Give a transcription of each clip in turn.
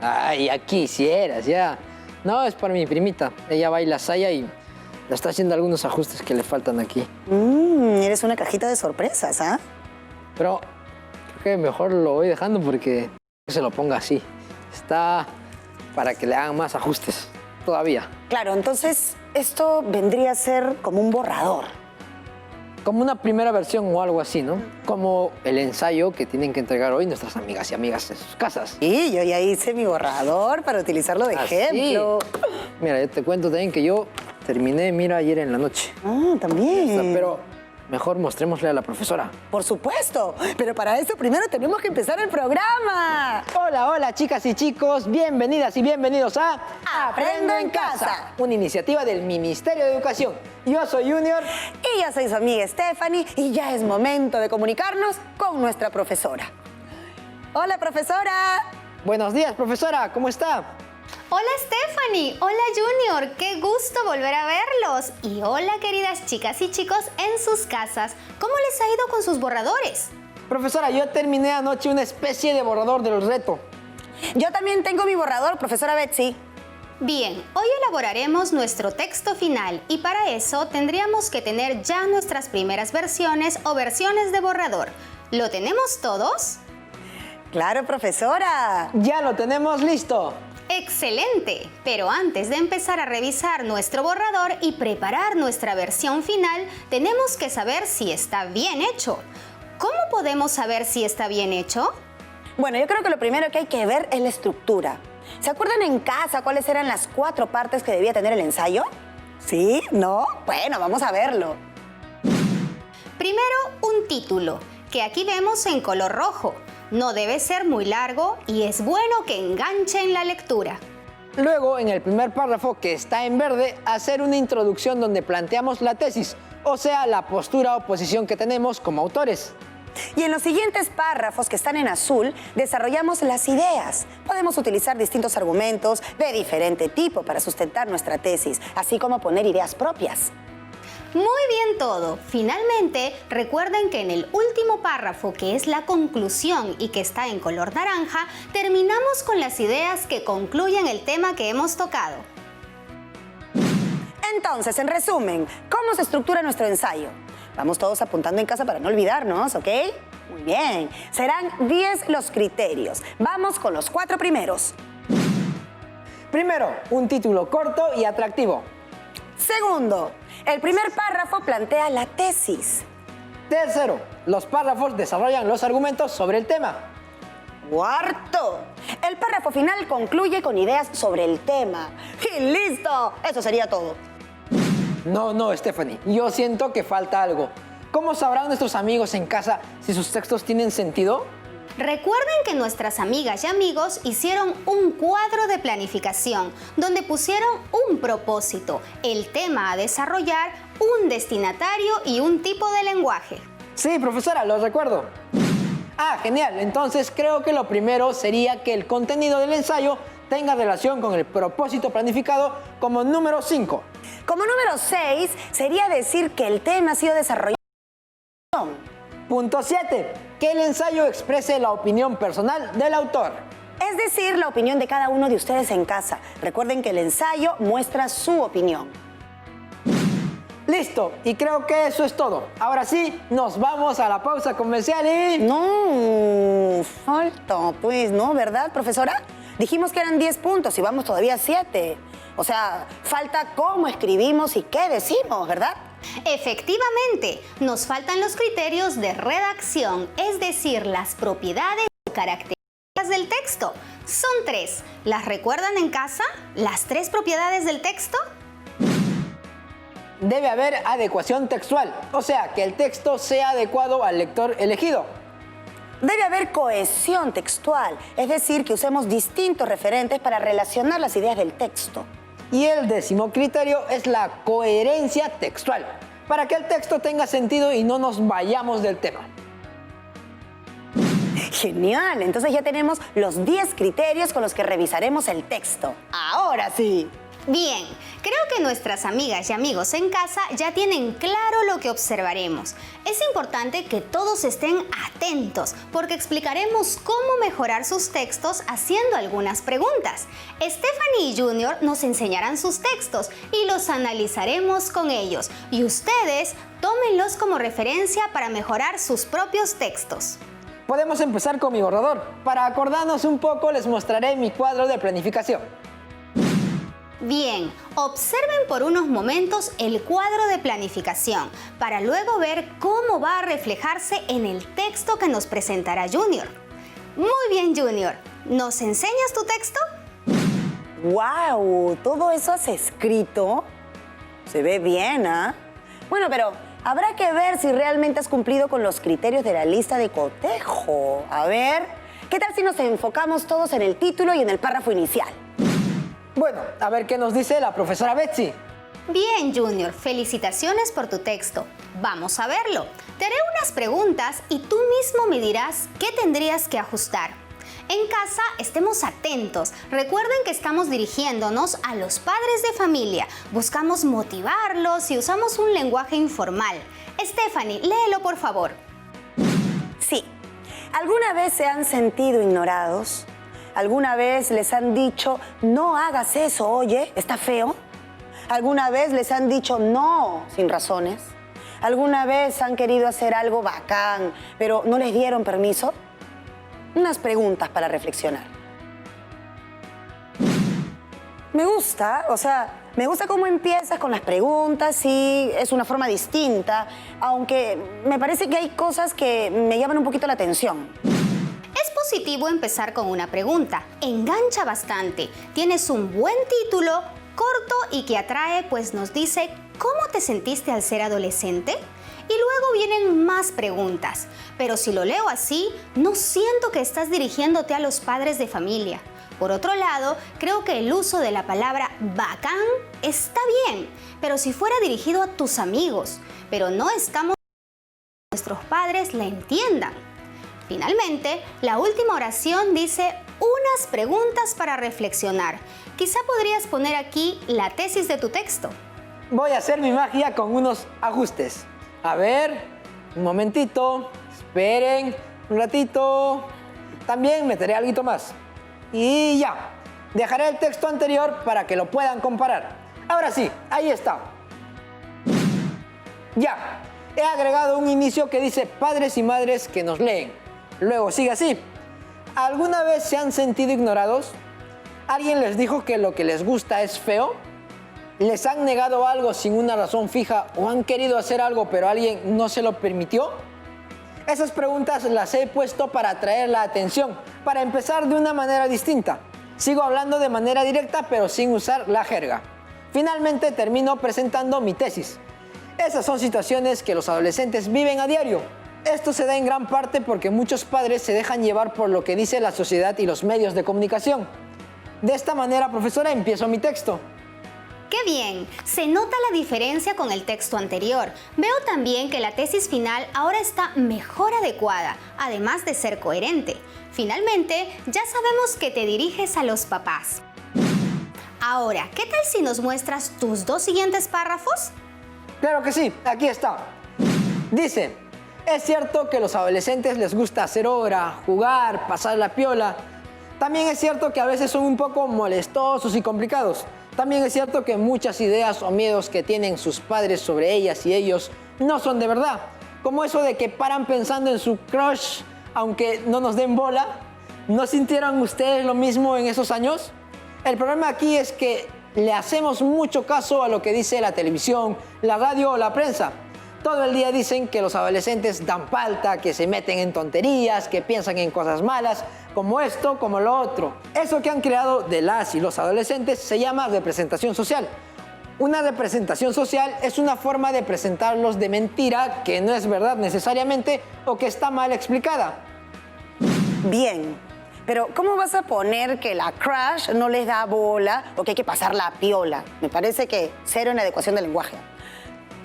Ay, ya quisieras, ya. No, es para mi primita. Ella baila saya y le está haciendo algunos ajustes que le faltan aquí. Eres una cajita de sorpresas, ¿ah? Pero creo que mejor lo voy dejando porque se lo ponga así. Está para que le hagan más ajustes todavía. Claro, entonces esto vendría a ser como un borrador. Como una primera versión o algo así, ¿no? Como el ensayo que tienen que entregar hoy nuestras amigas y amigas en sus casas. Y yo ya hice mi borrador para utilizarlo de ejemplo. Mira, yo te cuento también que yo terminé, mira, ayer en la noche. Ah, también. Pero mejor mostrémosle a la profesora. Por supuesto, pero para eso primero tenemos que empezar el programa. Hola, hola, chicas y chicos. Bienvenidas y bienvenidos a Aprendo en Casa. Una iniciativa del Ministerio de Educación. Yo soy Junior. Y yo soy su amiga Stephanie y ya es momento de comunicarnos con nuestra profesora. Hola, profesora. Buenos días, profesora. ¿Cómo está? Hola Stephanie, hola Junior, qué gusto volver a verlos. Y hola queridas chicas y chicos en sus casas, ¿cómo les ha ido con sus borradores? Profesora, yo terminé anoche una especie de borrador del reto. Yo también tengo mi borrador, profesora Betsy. Bien, hoy elaboraremos nuestro texto final y para eso tendríamos que tener ya nuestras primeras versiones o versiones de borrador. ¿Lo tenemos todos? Claro, profesora. Ya lo tenemos listo. ¡Excelente! Pero antes de empezar a revisar nuestro borrador y preparar nuestra versión final, tenemos que saber si está bien hecho. ¿Cómo podemos saber si está bien hecho? Bueno, yo creo que lo primero que hay que ver es la estructura. ¿Se acuerdan en casa cuáles eran las 4 partes que debía tener el ensayo? ¿Sí? ¿No? Bueno, vamos a verlo. Primero, un título, que aquí vemos en color rojo. No debe ser muy largo y es bueno que enganche en la lectura. Luego, en el primer párrafo, que está en verde, hacer una introducción donde planteamos la tesis, o sea, la postura o posición que tenemos como autores. Y en los siguientes párrafos que están en azul, desarrollamos las ideas. Podemos utilizar distintos argumentos de diferente tipo para sustentar nuestra tesis, así como poner ideas propias. Muy bien todo. Finalmente, recuerden que en el último párrafo, que es la conclusión y que está en color naranja, terminamos con las ideas que concluyen el tema que hemos tocado. Entonces, en resumen, ¿cómo se estructura nuestro ensayo? Vamos todos apuntando en casa para no olvidarnos, ¿ok? Muy bien. Serán 10 los criterios. Vamos con los 4 primeros. Primero, un título corto y atractivo. Segundo, el primer párrafo plantea la tesis. Tercero, los párrafos desarrollan los argumentos sobre el tema. Cuarto, el párrafo final concluye con ideas sobre el tema. ¡Y listo! Eso sería todo. No, Stephanie, yo siento que falta algo. ¿Cómo sabrán nuestros amigos en casa si sus textos tienen sentido? Recuerden que nuestras amigas y amigos hicieron un cuadro de planificación donde pusieron un propósito, el tema a desarrollar, un destinatario y un tipo de lenguaje. Sí, profesora, lo recuerdo. Ah, genial. Entonces creo que lo primero sería que el contenido del ensayo tenga relación con el propósito planificado como número 5. Como número 6, sería decir que el tema ha sido desarrollado. Punto 7. Que el ensayo exprese la opinión personal del autor. Es decir, la opinión de cada uno de ustedes en casa. Recuerden que el ensayo muestra su opinión. Listo, y creo que eso es todo. Ahora sí, nos vamos a la pausa comercial y... No, falta, pues, ¿no? ¿Verdad, profesora? Dijimos que eran 10 puntos y vamos todavía a 7. O sea, falta cómo escribimos y qué decimos, ¿verdad? Efectivamente, nos faltan los criterios de redacción, es decir, las propiedades y características del texto. Son 3. ¿Las recuerdan en casa? ¿Las 3 propiedades del texto? Debe haber adecuación textual, o sea, que el texto sea adecuado al lector elegido. Debe haber cohesión textual, es decir, que usemos distintos referentes para relacionar las ideas del texto. Y el 10º criterio es la coherencia textual, para que el texto tenga sentido y no nos vayamos del tema. Genial, entonces ya tenemos los 10 criterios con los que revisaremos el texto. Ahora sí. Bien, creo que nuestras amigas y amigos en casa ya tienen claro lo que observaremos. Es importante que todos estén atentos porque explicaremos cómo mejorar sus textos haciendo algunas preguntas. Stephanie y Junior nos enseñarán sus textos y los analizaremos con ellos. Y ustedes tómenlos como referencia para mejorar sus propios textos. Podemos empezar con mi borrador. Para acordarnos un poco, les mostraré mi cuadro de planificación. Bien, observen por unos momentos el cuadro de planificación para luego ver cómo va a reflejarse en el texto que nos presentará Junior. Muy bien, Junior. ¿Nos enseñas tu texto? ¡Wow! ¿Todo eso has escrito? Se ve bien, ¿ah? Bueno, pero habrá que ver si realmente has cumplido con los criterios de la lista de cotejo. A ver, ¿qué tal si nos enfocamos todos en el título y en el párrafo inicial? Bueno, a ver qué nos dice la profesora Betsy. Bien, Junior. Felicitaciones por tu texto. Vamos a verlo. Te haré unas preguntas y tú mismo me dirás qué tendrías que ajustar. En casa, estemos atentos. Recuerden que estamos dirigiéndonos a los padres de familia. Buscamos motivarlos y usamos un lenguaje informal. Stephanie, léelo por favor. Sí. ¿Alguna vez se han sentido ignorados? ¿Alguna vez les han dicho, no hagas eso, oye, está feo? ¿Alguna vez les han dicho no sin razones? ¿Alguna vez han querido hacer algo bacán, pero no les dieron permiso? Unas preguntas para reflexionar. Me gusta, me gusta cómo empiezas con las preguntas y es una forma distinta, aunque me parece que hay cosas que me llaman un poquito la atención. Es positivo empezar con una pregunta. Engancha bastante. Tienes un buen título, corto y que atrae, pues nos dice ¿cómo te sentiste al ser adolescente? Y luego vienen más preguntas. Pero si lo leo así, no siento que estás dirigiéndote a los padres de familia. Por otro lado, creo que el uso de la palabra bacán está bien, pero si fuera dirigido a tus amigos. Pero no estamos que nuestros padres la entiendan. Finalmente, la última oración dice unas preguntas para reflexionar. Quizá podrías poner aquí la tesis de tu texto. Voy a hacer mi magia con unos ajustes. A ver, un momentito, esperen un ratito. También meteré algo más. Y ya, dejaré el texto anterior para que lo puedan comparar. Ahora sí, ahí está. Ya, he agregado un inicio que dice padres y madres que nos leen. Luego sigue así. ¿Alguna vez se han sentido ignorados? ¿Alguien les dijo que lo que les gusta es feo? ¿Les han negado algo sin una razón fija o han querido hacer algo pero alguien no se lo permitió? Esas preguntas las he puesto para atraer la atención, para empezar de una manera distinta. Sigo hablando de manera directa pero sin usar la jerga. Finalmente termino presentando mi tesis. Esas son situaciones que los adolescentes viven a diario. Esto se da en gran parte porque muchos padres se dejan llevar por lo que dice la sociedad y los medios de comunicación. De esta manera, profesora, empiezo mi texto. ¡Qué bien! Se nota la diferencia con el texto anterior. Veo también que la tesis final ahora está mejor adecuada, además de ser coherente. Finalmente, ya sabemos que te diriges a los papás. Ahora, ¿qué tal si nos muestras tus dos siguientes párrafos? Claro que sí, aquí está. Dice, es cierto que a los adolescentes les gusta hacer obra, jugar, pasar la piola. También es cierto que a veces son un poco molestosos y complicados. También es cierto que muchas ideas o miedos que tienen sus padres sobre ellas y ellos no son de verdad. Como eso de que paran pensando en su crush, aunque no nos den bola. ¿No sintieron ustedes lo mismo en esos años? El problema aquí es que le hacemos mucho caso a lo que dice la televisión, la radio o la prensa. Todo el día dicen que los adolescentes dan palta, que se meten en tonterías, que piensan en cosas malas, como esto, como lo otro. Eso que han creado de las y los adolescentes se llama representación social. Una representación social es una forma de presentarlos de mentira que no es verdad necesariamente o que está mal explicada. Bien, pero ¿cómo vas a poner que la crush no les da bola o que hay que pasar la piola? Me parece que cero en adecuación del lenguaje.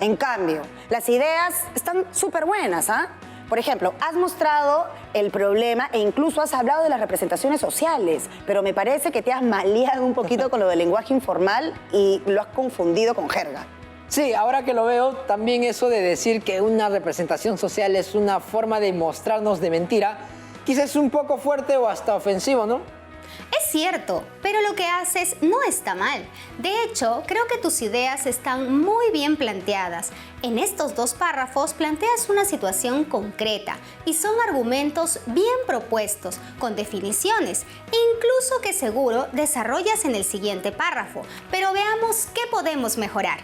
En cambio, las ideas están súper buenas, ¿ah? Por ejemplo, has mostrado el problema e incluso has hablado de las representaciones sociales, pero me parece que te has maleado un poquito con lo del lenguaje informal y lo has confundido con jerga. Sí, ahora que lo veo, también eso de decir que una representación social es una forma de mostrarnos de mentira, quizás es un poco fuerte o hasta ofensivo, ¿no? Es cierto, pero lo que haces no está mal. De hecho, creo que tus ideas están muy bien planteadas. En estos 2 párrafos planteas una situación concreta y son argumentos bien propuestos, con definiciones, incluso que seguro desarrollas en el siguiente párrafo. Pero veamos qué podemos mejorar.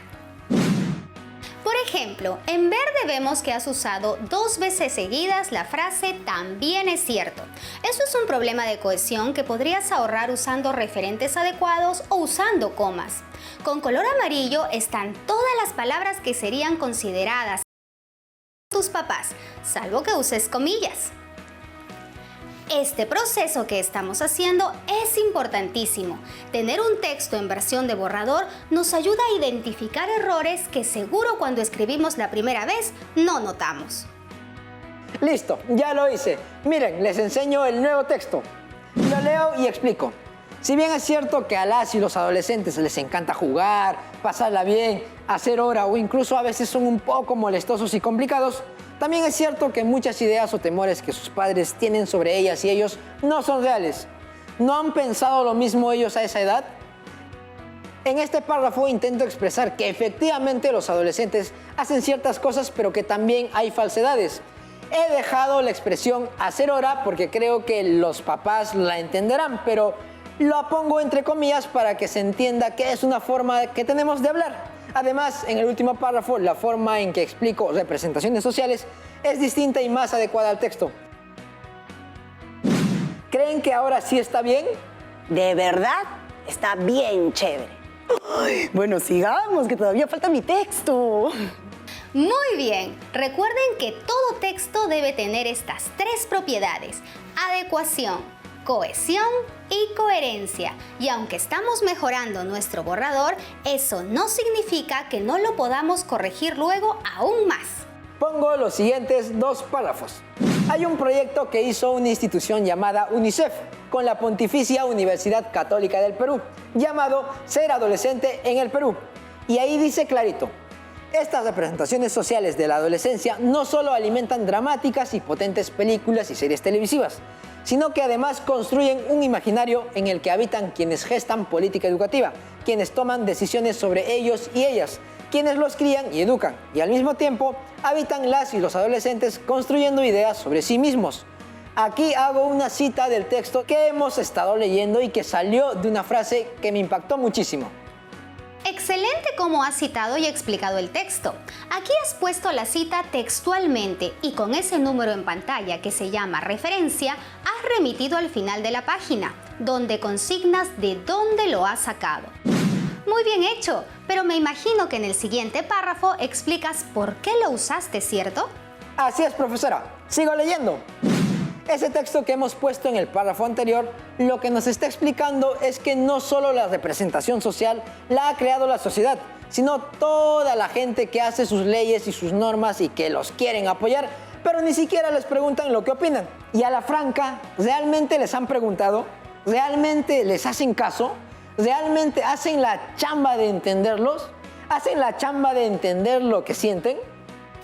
Por ejemplo, en verde vemos que has usado 2 veces seguidas la frase "también es cierto". Eso es un problema de cohesión que podrías ahorrar usando referentes adecuados o usando comas. Con color amarillo están todas las palabras que serían consideradas tus papás, salvo que uses comillas. Este proceso que estamos haciendo es importantísimo. Tener un texto en versión de borrador nos ayuda a identificar errores que seguro cuando escribimos la primera vez no notamos. Listo, ya lo hice. Miren, les enseño el nuevo texto. Lo leo y explico. Si bien es cierto que a las y los adolescentes les encanta jugar, pasarla bien, hacer hora o incluso a veces son un poco molestosos y complicados, también es cierto que muchas ideas o temores que sus padres tienen sobre ellas y ellos no son reales. ¿No han pensado lo mismo ellos a esa edad? En este párrafo intento expresar que efectivamente los adolescentes hacen ciertas cosas, pero que también hay falsedades. He dejado la expresión hacer hora porque creo que los papás la entenderán, pero lo pongo entre comillas para que se entienda que es una forma que tenemos de hablar. Además, en el último párrafo, la forma en que explico representaciones sociales es distinta y más adecuada al texto. ¿Creen que ahora sí está bien? De verdad, está bien chévere. Ay, bueno, sigamos, que todavía falta mi texto. Muy bien, recuerden que todo texto debe tener estas 3 propiedades: adecuación, cohesión y coherencia. Y aunque estamos mejorando nuestro borrador, eso no significa que no lo podamos corregir luego aún más. Pongo los siguientes 2 párrafos. Hay un proyecto que hizo una institución llamada UNICEF con la Pontificia Universidad Católica del Perú, llamado Ser Adolescente en el Perú. Y ahí dice clarito: estas representaciones sociales de la adolescencia no solo alimentan dramáticas y potentes películas y series televisivas, sino que además construyen un imaginario en el que habitan quienes gestan política educativa, quienes toman decisiones sobre ellos y ellas, quienes los crían y educan, y al mismo tiempo habitan las y los adolescentes construyendo ideas sobre sí mismos. Aquí hago una cita del texto que hemos estado leyendo y que salió de una frase que me impactó muchísimo. Excelente cómo has citado y explicado el texto. Aquí has puesto la cita textualmente y con ese número en pantalla que se llama referencia, has remitido al final de la página, donde consignas de dónde lo has sacado. Muy bien hecho, pero me imagino que en el siguiente párrafo explicas por qué lo usaste, ¿cierto? Así es, profesora. Sigo leyendo. Ese texto que hemos puesto en el párrafo anterior, lo que nos está explicando es que no solo la representación social la ha creado la sociedad, sino toda la gente que hace sus leyes y sus normas y que los quieren apoyar, pero ni siquiera les preguntan lo que opinan. Y a la franca, ¿realmente les han preguntado? ¿Realmente les hacen caso? ¿Realmente hacen la chamba de entenderlos? ¿Hacen la chamba de entender lo que sienten?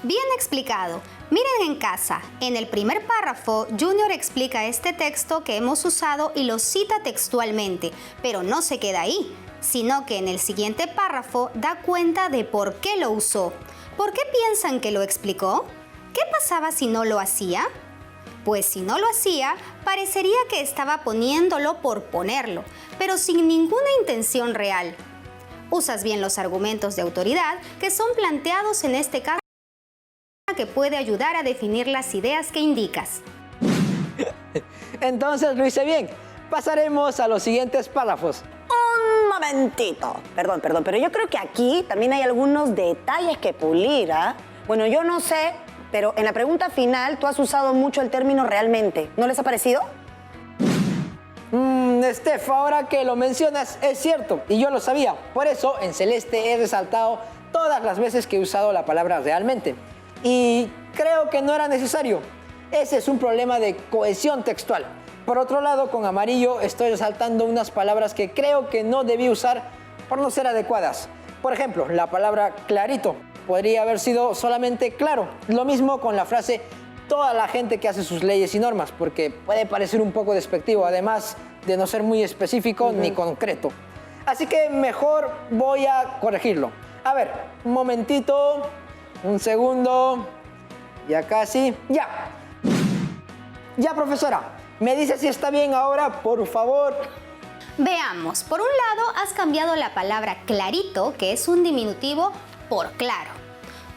Bien explicado. Miren en casa, en el primer párrafo, Junior explica este texto que hemos usado y lo cita textualmente, pero no se queda ahí, sino que en el siguiente párrafo da cuenta de por qué lo usó. ¿Por qué piensan que lo explicó? ¿Qué pasaba si no lo hacía? Pues si no lo hacía, parecería que estaba poniéndolo por ponerlo, pero sin ninguna intención real. Usas bien los argumentos de autoridad que son planteados en este caso, que puede ayudar a definir las ideas que indicas. Entonces lo hice bien. Pasaremos a los siguientes párrafos. Un momentito. Perdón, pero yo creo que aquí también hay algunos detalles que pulir, ¿ah? Bueno, yo no sé, pero en la pregunta final tú has usado mucho el término realmente. ¿No les ha parecido? Steph, ahora que lo mencionas, es cierto, y yo lo sabía. Por eso, en celeste he resaltado todas las veces que he usado la palabra realmente. y creo que no era necesario. Ese es un problema de cohesión textual. Por otro lado, con amarillo estoy resaltando unas palabras que creo que no debí usar por no ser adecuadas. Por ejemplo, la palabra clarito podría haber sido solamente claro. Lo mismo con la frase toda la gente que hace sus leyes y normas, porque puede parecer un poco despectivo, además de no ser muy específico ni concreto. Así que mejor voy a corregirlo. A ver, un momentito, un segundo, ya casi, ya. Ya, profesora, me dice si está bien ahora, por favor. Veamos, por un lado has cambiado la palabra clarito, que es un diminutivo, por claro.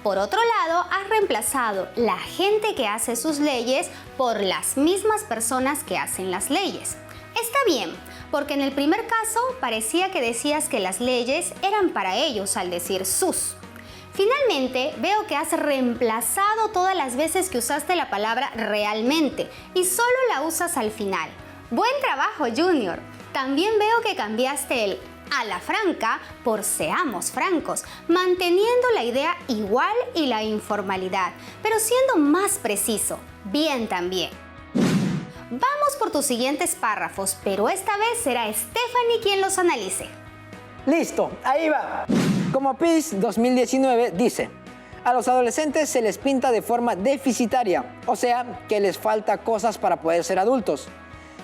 Por otro lado, has reemplazado la gente que hace sus leyes por las mismas personas que hacen las leyes. Está bien, porque en el primer caso parecía que decías que las leyes eran para ellos al decir sus. Finalmente, veo que has reemplazado todas las veces que usaste la palabra realmente y solo la usas al final. Buen trabajo, Junior. También veo que cambiaste el a la franca por seamos francos, manteniendo la idea igual y la informalidad, pero siendo más preciso. Bien también. Vamos por tus siguientes párrafos, pero esta vez será Stephanie quien los analice. Listo, ahí va. Como PIS 2019 dice, a los adolescentes se les pinta de forma deficitaria, o sea, que les falta cosas para poder ser adultos.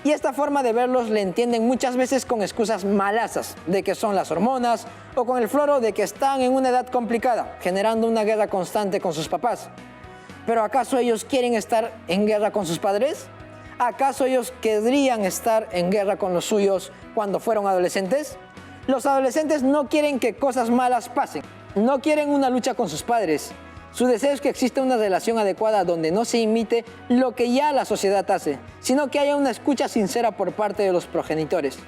Y esta forma de verlos le entienden muchas veces con excusas malasas, de que son las hormonas, o con el floro de que están en una edad complicada, generando una guerra constante con sus papás. ¿Pero acaso ellos quieren estar en guerra con sus padres? ¿Acaso ellos querrían estar en guerra con los suyos cuando fueron adolescentes? Los adolescentes no quieren que cosas malas pasen, no quieren una lucha con sus padres. Su deseo es que exista una relación adecuada donde no se imite lo que ya la sociedad hace, sino que haya una escucha sincera por parte de los progenitores.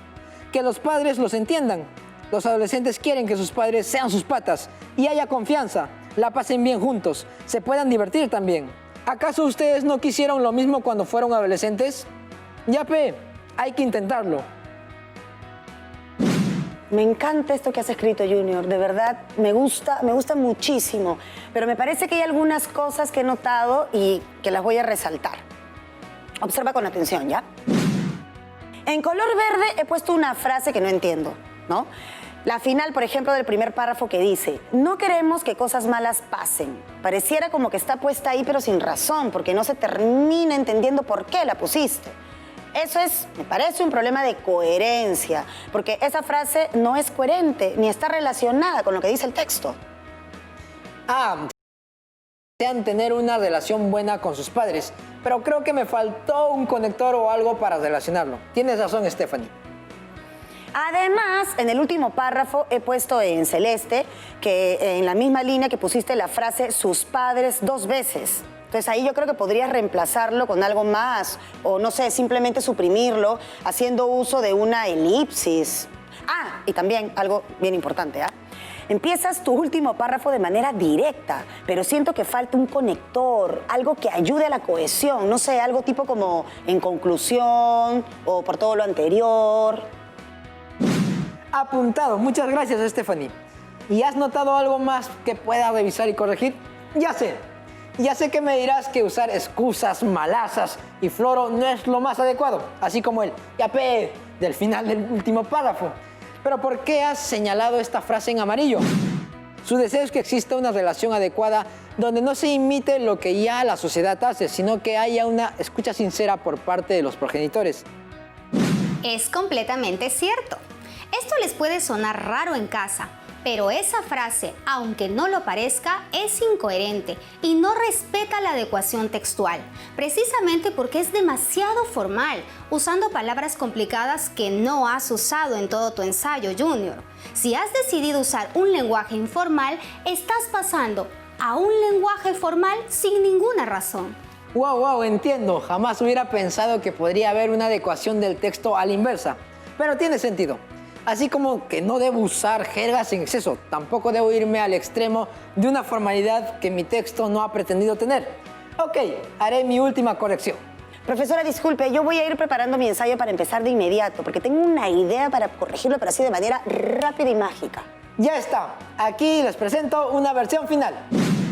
Que los padres los entiendan. Los adolescentes quieren que sus padres sean sus patas y haya confianza, la pasen bien juntos, se puedan divertir también. ¿Acaso ustedes no quisieron lo mismo cuando fueron adolescentes? Yape, hay que intentarlo. Me encanta esto que has escrito, Junior. De verdad, me gusta muchísimo. Pero me parece que hay algunas cosas que he notado y que las voy a resaltar. Observa con atención, ¿ya? En color verde he puesto una frase que no entiendo, ¿no? La final, por ejemplo, del primer párrafo que dice, no queremos que cosas malas pasen. Pareciera como que está puesta ahí, pero sin razón, porque no se termina entendiendo por qué la pusiste. Eso me parece un problema de coherencia, porque esa frase no es coherente ni está relacionada con lo que dice el texto. Desean tener una relación buena con sus padres, pero creo que me faltó un conector o algo para relacionarlo. Tienes razón, Stephanie. Además, en el último párrafo he puesto en celeste que en la misma línea que pusiste la frase sus padres 2 veces. Entonces ahí yo creo que podrías reemplazarlo con algo más o no sé, simplemente suprimirlo haciendo uso de una elipsis. Y también algo bien importante, Empiezas tu último párrafo de manera directa, pero siento que falta un conector, algo que ayude a la cohesión, no sé, algo tipo como en conclusión o por todo lo anterior. Apuntado, muchas gracias, Stephanie. ¿Y has notado algo más que pueda revisar y corregir? Ya sé que me dirás que usar excusas malasas y floro no es lo más adecuado, así como el yape del final del último párrafo. Pero ¿por qué has señalado esta frase en amarillo? Su deseo es que exista una relación adecuada donde no se imite lo que ya la sociedad hace, sino que haya una escucha sincera por parte de los progenitores. Es completamente cierto. Esto les puede sonar raro en casa, pero esa frase, aunque no lo parezca, es incoherente y no respeta la adecuación textual, precisamente porque es demasiado formal, usando palabras complicadas que no has usado en todo tu ensayo, Junior. Si has decidido usar un lenguaje informal, estás pasando a un lenguaje formal sin ninguna razón. Wow, entiendo. Jamás hubiera pensado que podría haber una adecuación del texto a la inversa, pero tiene sentido. Así como que no debo usar jergas en exceso, tampoco debo irme al extremo de una formalidad que mi texto no ha pretendido tener. Ok, haré mi última corrección. Profesora, disculpe, yo voy a ir preparando mi ensayo para empezar de inmediato, porque tengo una idea para corregirlo, pero así de manera rápida y mágica. Ya está. Aquí les presento una versión final.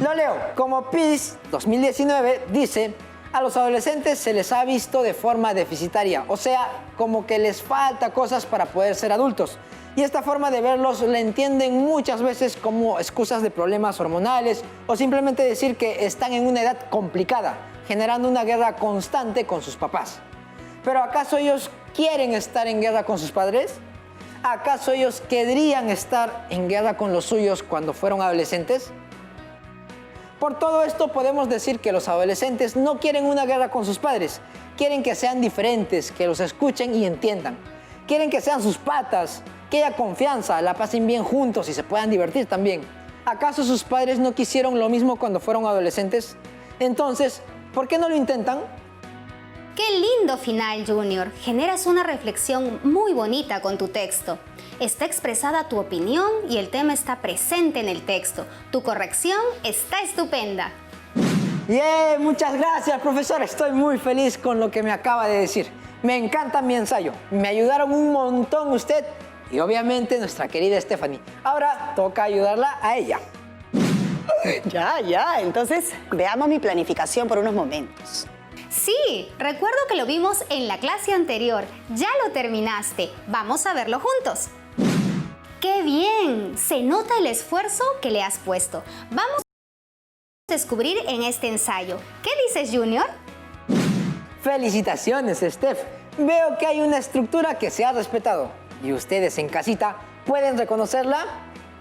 Lo leo. Como PIS 2019 dice, a los adolescentes se les ha visto de forma deficitaria, o sea, como que les falta cosas para poder ser adultos. Y esta forma de verlos la entienden muchas veces como excusas de problemas hormonales o simplemente decir que están en una edad complicada, generando una guerra constante con sus papás. ¿Pero acaso ellos quieren estar en guerra con sus padres? ¿Acaso ellos querrían estar en guerra con los suyos cuando fueron adolescentes? Por todo esto podemos decir que los adolescentes no quieren una guerra con sus padres, quieren que sean diferentes, que los escuchen y entiendan. Quieren que sean sus patas, que haya confianza, la pasen bien juntos y se puedan divertir también. ¿Acaso sus padres no quisieron lo mismo cuando fueron adolescentes? Entonces, ¿por qué no lo intentan? ¡Qué lindo final, Junior! Generas una reflexión muy bonita con tu texto. Está expresada tu opinión y el tema está presente en el texto. Tu corrección está estupenda. ¡Yeah! Muchas gracias, profesor. Estoy muy feliz con lo que me acaba de decir. Me encanta mi ensayo. Me ayudaron un montón usted y obviamente nuestra querida Stephanie. Ahora toca ayudarla a ella. Ya. Entonces, veamos mi planificación por unos momentos. Sí, recuerdo que lo vimos en la clase anterior. Ya lo terminaste. Vamos a verlo juntos. ¡Qué bien! Se nota el esfuerzo que le has puesto. Vamos a descubrir en este ensayo. ¿Qué dices, Junior? Felicitaciones, Steph. Veo que hay una estructura que se ha respetado. ¿Y ustedes en casita pueden reconocerla?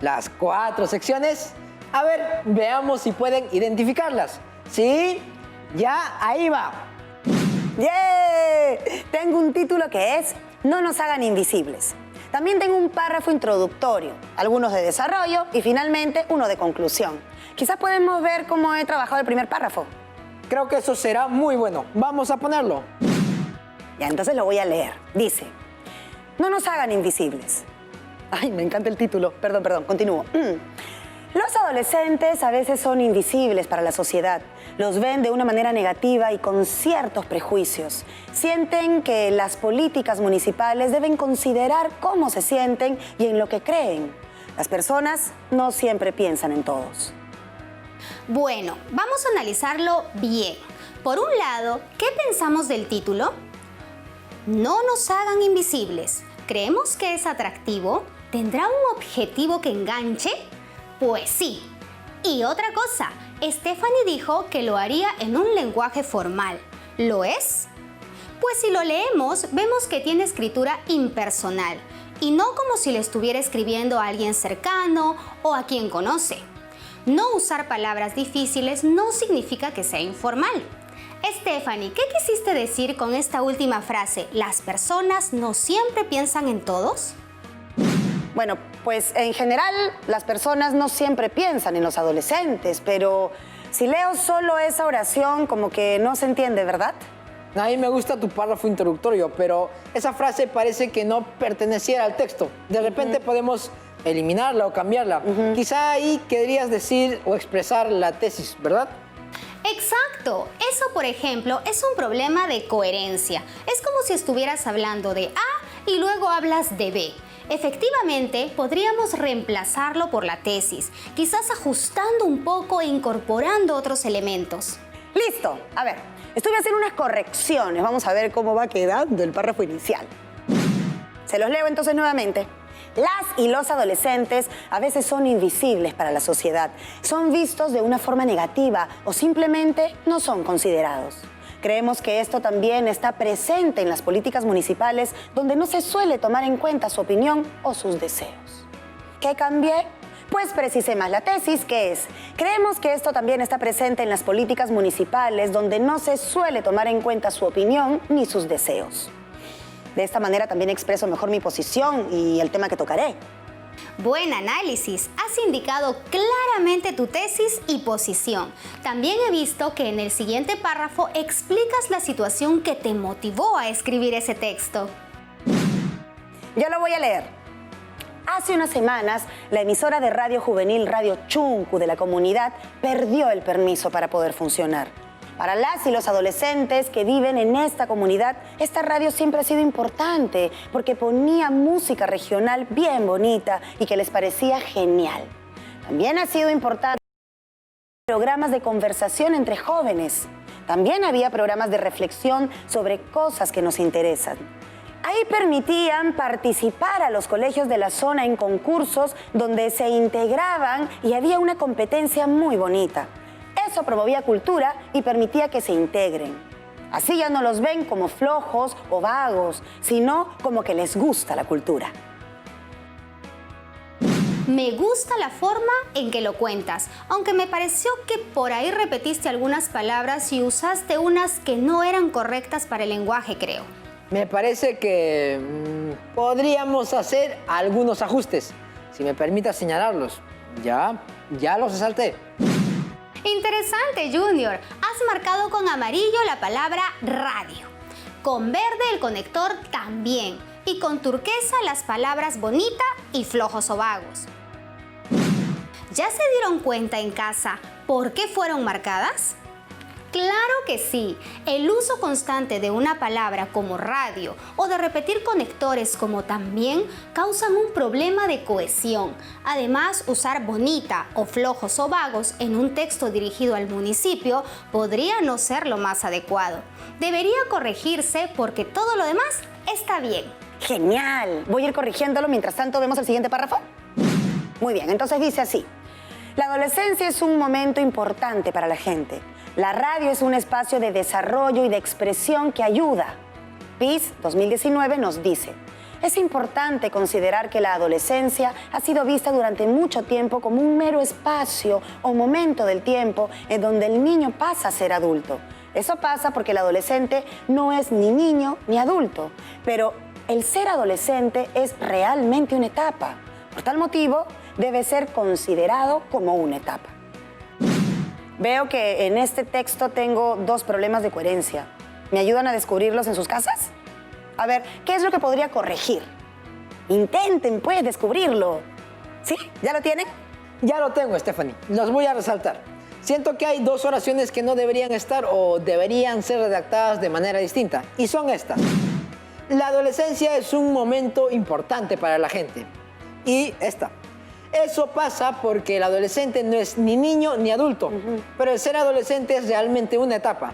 Las 4 secciones. A ver, veamos si pueden identificarlas. ¿Sí? Ya, ahí va. ¡Yeah! Tengo un título que es No nos hagan invisibles. También tengo un párrafo introductorio, algunos de desarrollo y finalmente uno de conclusión. Quizás podemos ver cómo he trabajado el primer párrafo. Creo que eso será muy bueno. Vamos a ponerlo. Ya, entonces lo voy a leer. Dice, no nos hagan invisibles. Ay, me encanta el título. Perdón, continúo. Los adolescentes a veces son invisibles para la sociedad. Los ven de una manera negativa y con ciertos prejuicios. Sienten que las políticas municipales deben considerar cómo se sienten y en lo que creen. Las personas no siempre piensan en todos. Bueno, vamos a analizarlo bien. Por un lado, ¿qué pensamos del título? No nos hagan invisibles. ¿Creemos que es atractivo? ¿Tendrá un objetivo que enganche? Pues sí. Y otra cosa, Stephanie dijo que lo haría en un lenguaje formal. ¿Lo es? Pues si lo leemos, vemos que tiene escritura impersonal y no como si le estuviera escribiendo a alguien cercano o a quien conoce. No usar palabras difíciles no significa que sea informal. Stephanie, ¿qué quisiste decir con esta última frase? ¿Las personas no siempre piensan en todos? Bueno, pues en general las personas no siempre piensan en los adolescentes, pero si leo solo esa oración como que no se entiende, ¿verdad? A mí me gusta tu párrafo introductorio, pero esa frase parece que no perteneciera al texto. De repente podemos eliminarla o cambiarla. Quizá ahí querrías decir o expresar la tesis, ¿verdad? Exacto. Eso, por ejemplo, es un problema de coherencia. Es como si estuvieras hablando de A y luego hablas de B. Efectivamente, podríamos reemplazarlo por la tesis, quizás ajustando un poco e incorporando otros elementos. ¡Listo! A ver, estoy haciendo unas correcciones. Vamos a ver cómo va quedando el párrafo inicial. Se los leo entonces nuevamente. Las y los adolescentes a veces son invisibles para la sociedad. Son vistos de una forma negativa o simplemente no son considerados. Creemos que esto también está presente en las políticas municipales donde no se suele tomar en cuenta su opinión o sus deseos. ¿Qué cambié? Pues precisé más la tesis, que es, creemos que esto también está presente en las políticas municipales donde no se suele tomar en cuenta su opinión ni sus deseos. De esta manera también expreso mejor mi posición y el tema que tocaré. Buen análisis. Has indicado claramente tu tesis y posición. También he visto que en el siguiente párrafo explicas la situación que te motivó a escribir ese texto. Yo lo voy a leer. Hace unas semanas, la emisora de radio juvenil Radio Chuncu de la comunidad perdió el permiso para poder funcionar. Para las y los adolescentes que viven en esta comunidad, esta radio siempre ha sido importante porque ponía música regional bien bonita y que les parecía genial. También ha sido importante programas de conversación entre jóvenes. También había programas de reflexión sobre cosas que nos interesan. Ahí permitían participar a los colegios de la zona en concursos donde se integraban y había una competencia muy bonita. Eso promovía cultura y permitía que se integren. Así ya no los ven como flojos o vagos, sino como que les gusta la cultura. Me gusta la forma en que lo cuentas, aunque me pareció que por ahí repetiste algunas palabras y usaste unas que no eran correctas para el lenguaje, creo. Me parece que podríamos hacer algunos ajustes, si me permitas señalarlos. Ya los resalté. Interesante, Junior. Has marcado con amarillo la palabra radio, con verde el conector también, y con turquesa las palabras bonita y flojos o vagos. ¿Ya se dieron cuenta en casa por qué fueron marcadas? Claro que sí. El uso constante de una palabra como radio o de repetir conectores como también causan un problema de cohesión. Además, usar bonita o flojos o vagos en un texto dirigido al municipio podría no ser lo más adecuado. Debería corregirse porque todo lo demás está bien. ¡Genial! Voy a ir corrigiéndolo. Mientras tanto, ¿vemos el siguiente párrafo? Muy bien, entonces dice así. La adolescencia es un momento importante para la gente. La radio es un espacio de desarrollo y de expresión que ayuda. PIS 2019 nos dice, es importante considerar que la adolescencia ha sido vista durante mucho tiempo como un mero espacio o momento del tiempo en donde el niño pasa a ser adulto. Eso pasa porque el adolescente no es ni niño ni adulto, pero el ser adolescente es realmente una etapa. Por tal motivo, debe ser considerado como una etapa. Veo que en este texto tengo dos problemas de coherencia. ¿Me ayudan a descubrirlos en sus casas? A ver, ¿qué es lo que podría corregir? Intenten, pues, descubrirlo. ¿Sí? ¿Ya lo tienen? Ya lo tengo, Stephanie. Los voy a resaltar. Siento que hay dos oraciones que no deberían estar o deberían ser redactadas de manera distinta. Y son estas. La adolescencia es un momento importante para la gente. Y esta. Eso pasa porque el adolescente no es ni niño ni adulto, pero el ser adolescente es realmente una etapa.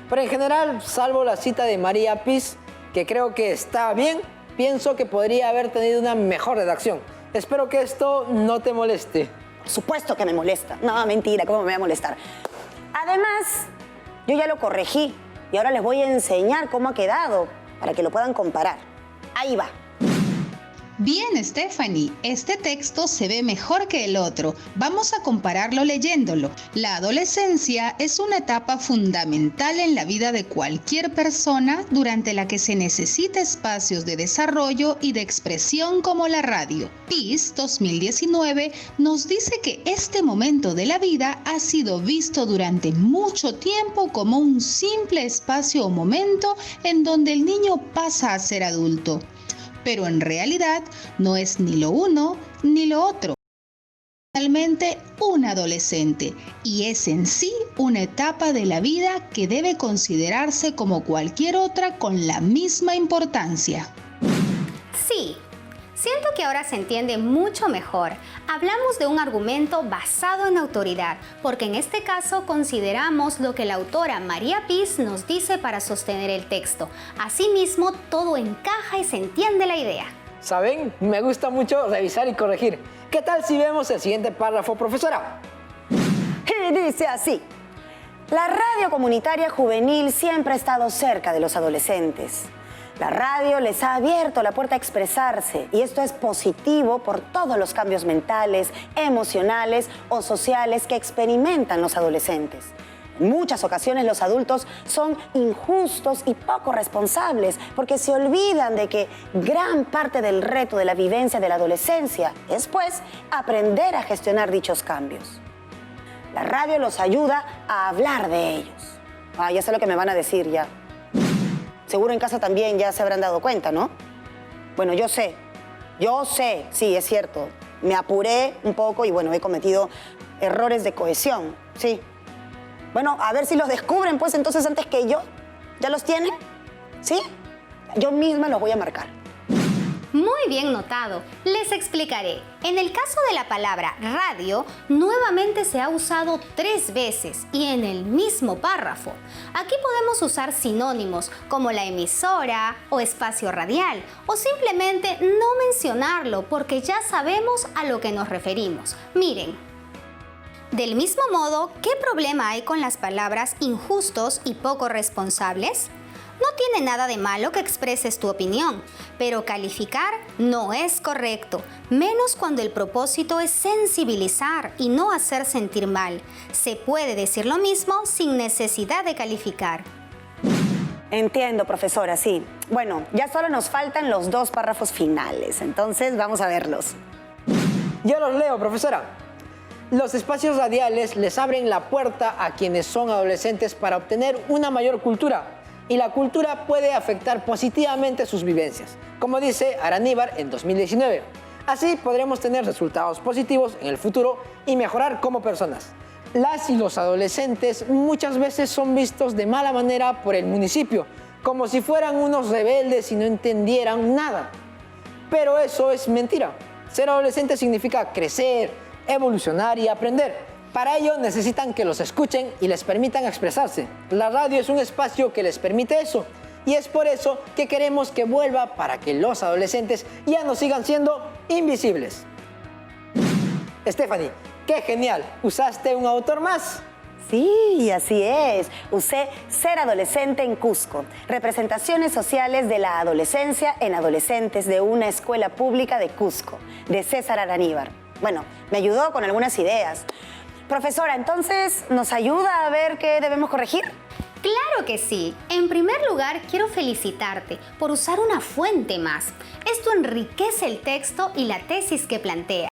Pero en general, salvo la cita de María Pis, que creo que está bien, pienso que podría haber tenido una mejor redacción. Espero que esto no te moleste. Por supuesto que me molesta. No, mentira, ¿cómo me va a molestar? Además, yo ya lo corregí y ahora les voy a enseñar cómo ha quedado para que lo puedan comparar. Ahí va. Bien, Stephanie, este texto se ve mejor que el otro. Vamos a compararlo leyéndolo. La adolescencia es una etapa fundamental en la vida de cualquier persona durante la que se necesita espacios de desarrollo y de expresión como la radio. PIS 2019 nos dice que este momento de la vida ha sido visto durante mucho tiempo como un simple espacio o momento en donde el niño pasa a ser adulto. Pero en realidad no es ni lo uno ni lo otro. Realmente un adolescente y es en sí una etapa de la vida que debe considerarse como cualquier otra con la misma importancia. Sí, siento que ahora se entiende mucho mejor. Hablamos de un argumento basado en autoridad, porque en este caso consideramos lo que la autora María Pis nos dice para sostener el texto. Asimismo, todo encaja y se entiende la idea. ¿Saben? Me gusta mucho revisar y corregir. ¿Qué tal si vemos el siguiente párrafo, profesora? Y dice así. La radio comunitaria juvenil siempre ha estado cerca de los adolescentes. La radio les ha abierto la puerta a expresarse y esto es positivo por todos los cambios mentales, emocionales o sociales que experimentan los adolescentes. En muchas ocasiones los adultos son injustos y poco responsables porque se olvidan de que gran parte del reto de la vivencia de la adolescencia es, pues, aprender a gestionar dichos cambios. La radio los ayuda a hablar de ellos. Ya sé lo que me van a decir ya. Seguro en casa también ya se habrán dado cuenta, ¿no? Bueno, yo sé, sí, es cierto. Me apuré un poco y bueno, he cometido errores de cohesión, sí. Bueno, a ver si los descubren, pues, entonces antes que yo. ¿Ya los tienen? ¿Sí? Yo misma los voy a marcar. Muy Muy bien notado. Les explicaré. En el caso de la palabra radio, nuevamente se ha usado 3 veces y en el mismo párrafo. Aquí podemos usar sinónimos como la emisora o espacio radial, o simplemente no mencionarlo porque ya sabemos a lo que nos referimos. Miren. Del mismo modo, ¿qué problema hay con las palabras injustos y poco responsables? No tiene nada de malo que expreses tu opinión, pero calificar no es correcto, menos cuando el propósito es sensibilizar y no hacer sentir mal. Se puede decir lo mismo sin necesidad de calificar. Entiendo, profesora, sí. Bueno, ya solo nos faltan los 2 párrafos finales, entonces vamos a verlos. Yo los leo, profesora. Los espacios radiales les abren la puerta a quienes son adolescentes para obtener una mayor cultura. Y la cultura puede afectar positivamente sus vivencias, como dice Araníbar en 2019. Así podremos tener resultados positivos en el futuro y mejorar como personas. Las y los adolescentes muchas veces son vistos de mala manera por el municipio, como si fueran unos rebeldes y no entendieran nada. Pero eso es mentira. Ser adolescente significa crecer, evolucionar y aprender. Para ello necesitan que los escuchen y les permitan expresarse. La radio es un espacio que les permite eso. Y es por eso que queremos que vuelva para que los adolescentes ya no sigan siendo invisibles. Stephanie, ¡qué genial! ¿Usaste un autor más? Sí, así es. Usé Ser adolescente en Cusco. Representaciones sociales de la adolescencia en adolescentes de una escuela pública de Cusco, de César Araníbar. Bueno, me ayudó con algunas ideas. Profesora, entonces, ¿nos ayuda a ver qué debemos corregir? ¡Claro que sí! En primer lugar, quiero felicitarte por usar una fuente más. Esto enriquece el texto y la tesis que plantea.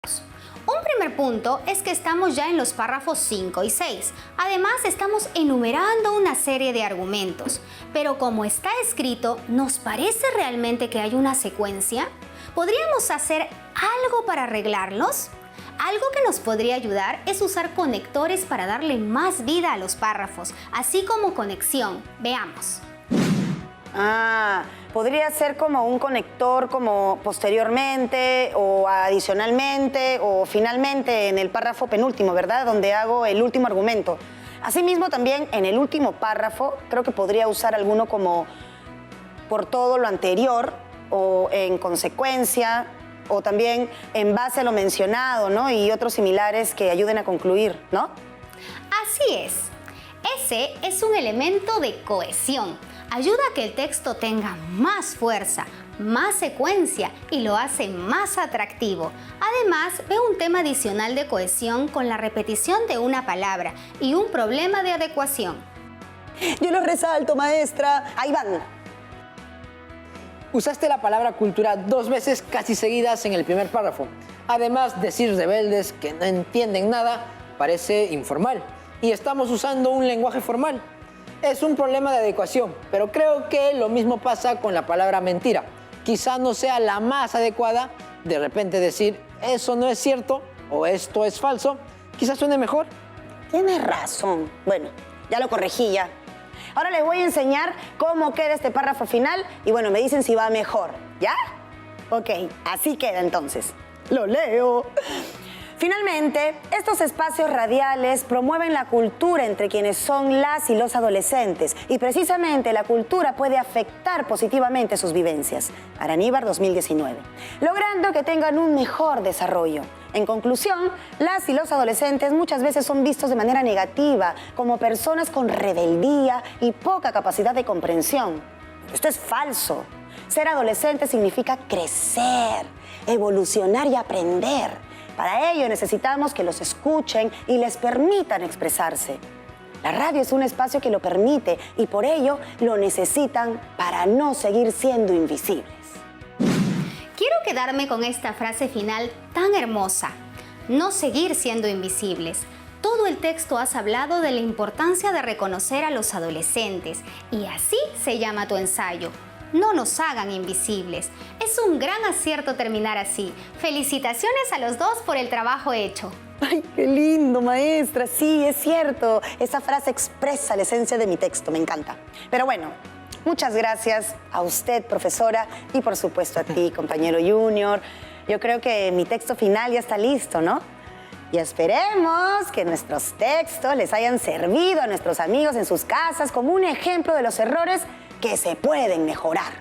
Un primer punto es que estamos ya en los párrafos 5 y 6. Además, estamos enumerando una serie de argumentos. Pero como está escrito, ¿nos parece realmente que hay una secuencia? ¿Podríamos hacer algo para arreglarlos? Algo que nos podría ayudar es usar conectores para darle más vida a los párrafos, así como conexión. Veamos. Podría ser como un conector como posteriormente o adicionalmente o finalmente en el párrafo penúltimo, ¿verdad? Donde hago el último argumento. Asimismo, también en el último párrafo creo que podría usar alguno como por todo lo anterior o en consecuencia, o también en base a lo mencionado, ¿no? Y otros similares que ayuden a concluir, ¿no? Así es. Ese es un elemento de cohesión. Ayuda a que el texto tenga más fuerza, más secuencia y lo hace más atractivo. Además, veo un tema adicional de cohesión con la repetición de una palabra y un problema de adecuación. Yo lo resalto, maestra. Ahí van. Usaste la palabra cultura 2 veces casi seguidas en el primer párrafo. Además, decir rebeldes que no entienden nada parece informal. Y estamos usando un lenguaje formal. Es un problema de adecuación, pero creo que lo mismo pasa con la palabra mentira. Quizá no sea la más adecuada. De repente decir, eso no es cierto o esto es falso, quizás suene mejor. Tienes razón. Bueno, ya lo corregí ya. Ahora les voy a enseñar cómo queda este párrafo final y bueno, me dicen si va mejor, ¿ya? Ok, así queda entonces. Lo leo. Finalmente, estos espacios radiales promueven la cultura entre quienes son las y los adolescentes y precisamente la cultura puede afectar positivamente sus vivencias. Araníbar 2019. Logrando que tengan un mejor desarrollo. En conclusión, las y los adolescentes muchas veces son vistos de manera negativa como personas con rebeldía y poca capacidad de comprensión. Esto es falso. Ser adolescente significa crecer, evolucionar y aprender. Para ello necesitamos que los escuchen y les permitan expresarse. La radio es un espacio que lo permite y por ello lo necesitan para no seguir siendo invisibles. Quiero quedarme con esta frase final tan hermosa. No seguir siendo invisibles. Todo el texto has hablado de la importancia de reconocer a los adolescentes y así se llama tu ensayo. No nos hagan invisibles. Es un gran acierto terminar así. Felicitaciones a los dos por el trabajo hecho. ¡Ay, qué lindo, maestra! Sí, es cierto. Esa frase expresa la esencia de mi texto, me encanta. Pero bueno, Muchas gracias a usted, profesora, y por supuesto a ti, compañero Junior. Yo creo que mi texto final ya está listo, ¿no? Y esperemos que nuestros textos les hayan servido a nuestros amigos en sus casas como un ejemplo de los errores que se pueden mejorar.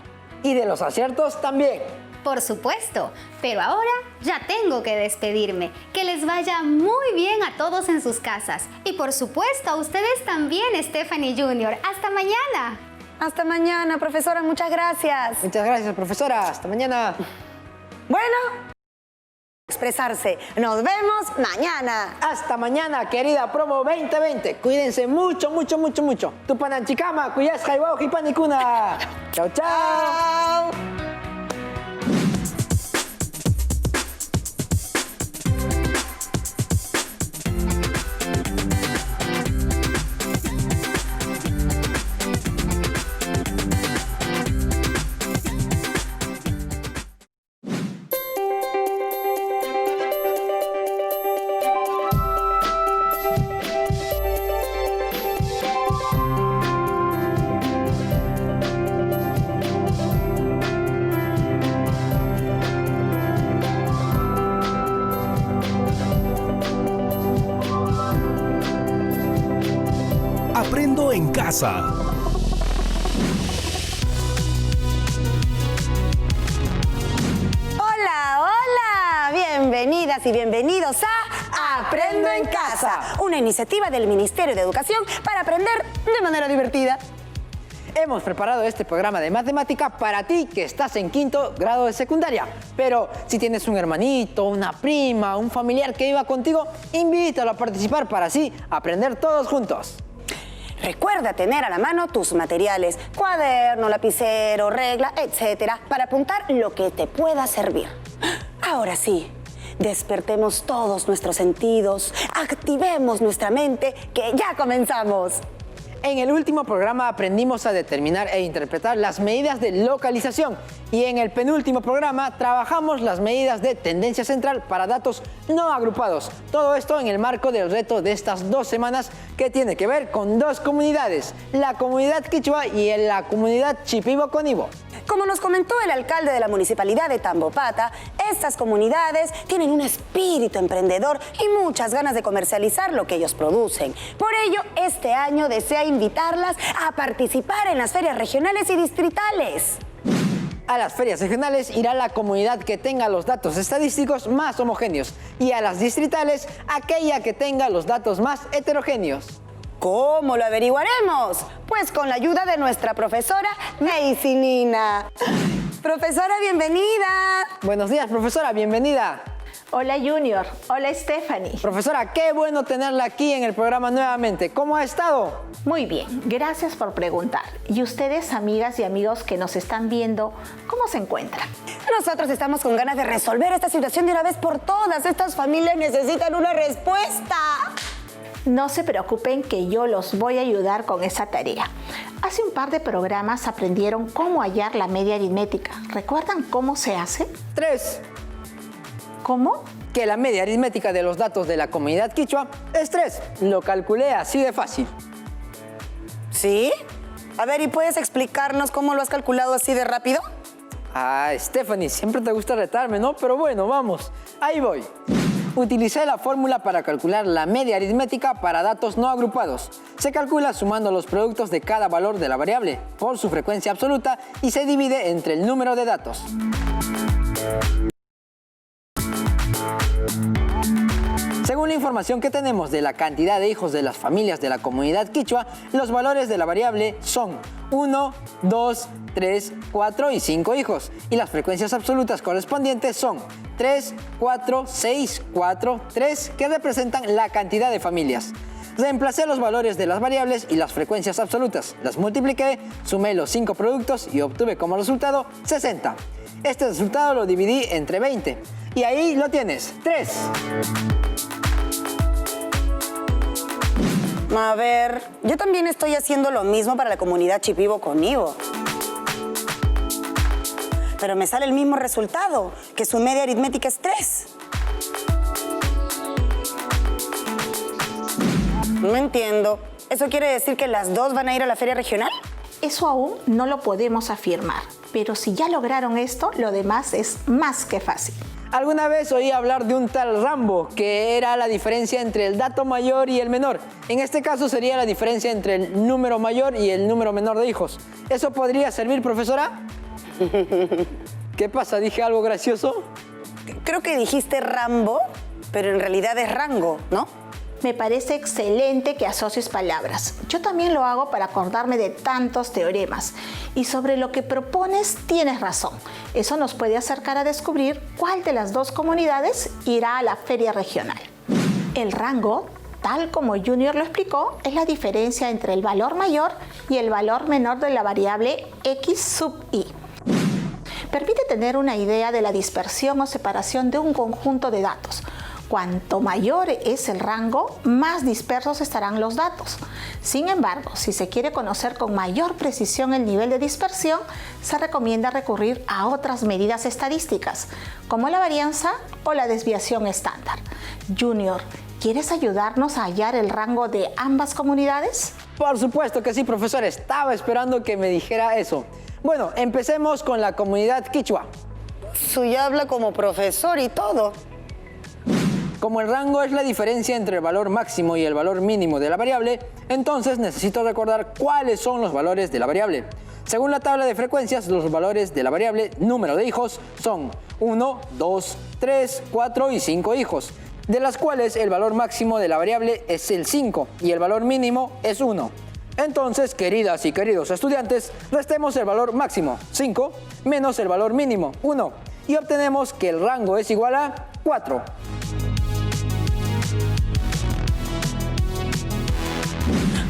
Y de los aciertos también. Por supuesto, pero ahora ya tengo que despedirme. Que les vaya muy bien a todos en sus casas. Y por supuesto a ustedes también, Stephanie Junior. ¡Hasta mañana! Hasta mañana, profesora. Muchas gracias. Muchas gracias, profesora. Hasta mañana. Bueno, expresarse. Nos vemos mañana. Hasta mañana, querida Promo 2020. Cuídense mucho, mucho, mucho, mucho. Tupananchikama, kuyas jaibao hipanikuna. Chao, chao. Chao. Aprendo en casa. Hola, hola. Bienvenidas y bienvenidos a Aprendo en Casa, una iniciativa del Ministerio de Educación para aprender de manera divertida. Hemos preparado este programa de matemática para ti que estás en 5º grado de secundaria. Pero si tienes un hermanito, una prima, un familiar que viva contigo, invítalo a participar para así aprender todos juntos. Recuerda tener a la mano tus materiales, cuaderno, lapicero, regla, etcétera, para apuntar lo que te pueda servir. Ahora sí, despertemos todos nuestros sentidos, activemos nuestra mente, que ya comenzamos. En el último programa aprendimos a determinar e interpretar las medidas de localización y en el penúltimo programa trabajamos las medidas de tendencia central para datos no agrupados. Todo esto en el marco del reto de estas 2 semanas que tiene que ver con 2 comunidades, la comunidad quichua y la comunidad chipibo-conibo. Como nos comentó el alcalde de la municipalidad de Tambopata, estas comunidades tienen un espíritu emprendedor y muchas ganas de comercializar lo que ellos producen. Por ello, este año desea invitarlas a participar en las ferias regionales y distritales. A las ferias regionales irá la comunidad que tenga los datos estadísticos más homogéneos y a las distritales aquella que tenga los datos más heterogéneos. ¿Cómo lo averiguaremos? Pues con la ayuda de nuestra profesora Meisinina. Profesora, bienvenida. Buenos días, profesora, bienvenida. Hola Junior, hola Stephanie. Profesora, qué bueno tenerla aquí en el programa nuevamente. ¿Cómo ha estado? Muy bien, gracias por preguntar. Y ustedes, amigas y amigos que nos están viendo, ¿cómo se encuentran? Nosotros estamos con ganas de resolver esta situación de una vez por todas. Estas familias necesitan una respuesta. No se preocupen que yo los voy a ayudar con esa tarea. Hace un par de programas aprendieron cómo hallar la media aritmética. ¿Recuerdan cómo se hace? 3. ¿Cómo? Que la media aritmética de los datos de la comunidad quichua es 3. Lo calculé así de fácil. ¿Sí? A ver, ¿y puedes explicarnos cómo lo has calculado así de rápido? Ah, Stephanie, siempre te gusta retarme, ¿no? Pero bueno, vamos. Ahí voy. Utilicé la fórmula para calcular la media aritmética para datos no agrupados. Se calcula sumando los productos de cada valor de la variable por su frecuencia absoluta y se divide entre el número de datos. Según la información que tenemos de la cantidad de hijos de las familias de la comunidad quichua, los valores de la variable son 1, 2, 3, 4 y 5 hijos. Y las frecuencias absolutas correspondientes son 3, 4, 6, 4, 3, que representan la cantidad de familias. Reemplacé los valores de las variables y las frecuencias absolutas. Las multipliqué, sumé los 5 productos y obtuve como resultado 60. Este resultado lo dividí entre 20. Y ahí lo tienes, 3. A ver, yo también estoy haciendo lo mismo para la comunidad chipibo-conibo. Pero me sale el mismo resultado, que su media aritmética es 3. No entiendo. ¿Eso quiere decir que las dos van a ir a la feria regional? Eso aún no lo podemos afirmar, pero si ya lograron esto, lo demás es más que fácil. Alguna vez oí hablar de un tal Rambo, que era la diferencia entre el dato mayor y el menor. En este caso sería la diferencia entre el número mayor y el número menor de hijos. ¿Eso podría servir, profesora? ¿Qué pasa? ¿Dije algo gracioso? Creo que dijiste Rambo, pero en realidad es rango, ¿no? Me parece excelente que asocies palabras. Yo también lo hago para acordarme de tantos teoremas. Y sobre lo que propones, tienes razón. Eso nos puede acercar a descubrir cuál de las dos comunidades irá a la feria regional. El rango, tal como Junior lo explicó, es la diferencia entre el valor mayor y el valor menor de la variable x sub i. Permite tener una idea de la dispersión o separación de un conjunto de datos. Cuanto mayor es el rango, más dispersos estarán los datos. Sin embargo, si se quiere conocer con mayor precisión el nivel de dispersión, se recomienda recurrir a otras medidas estadísticas, como la varianza o la desviación estándar. Junior, ¿quieres ayudarnos a hallar el rango de ambas comunidades? Por supuesto que sí, profesor. Estaba esperando que me dijera eso. Bueno, empecemos con la comunidad quichua. Suya habla como profesor y todo. Como el rango es la diferencia entre el valor máximo y el valor mínimo de la variable, entonces necesito recordar cuáles son los valores de la variable. Según la tabla de frecuencias, los valores de la variable número de hijos son 1, 2, 3, 4 y 5 hijos, de las cuales el valor máximo de la variable es el 5 y el valor mínimo es 1. Entonces, queridas y queridos estudiantes, restemos el valor máximo, 5, menos el valor mínimo, 1, y obtenemos que el rango es igual a 4.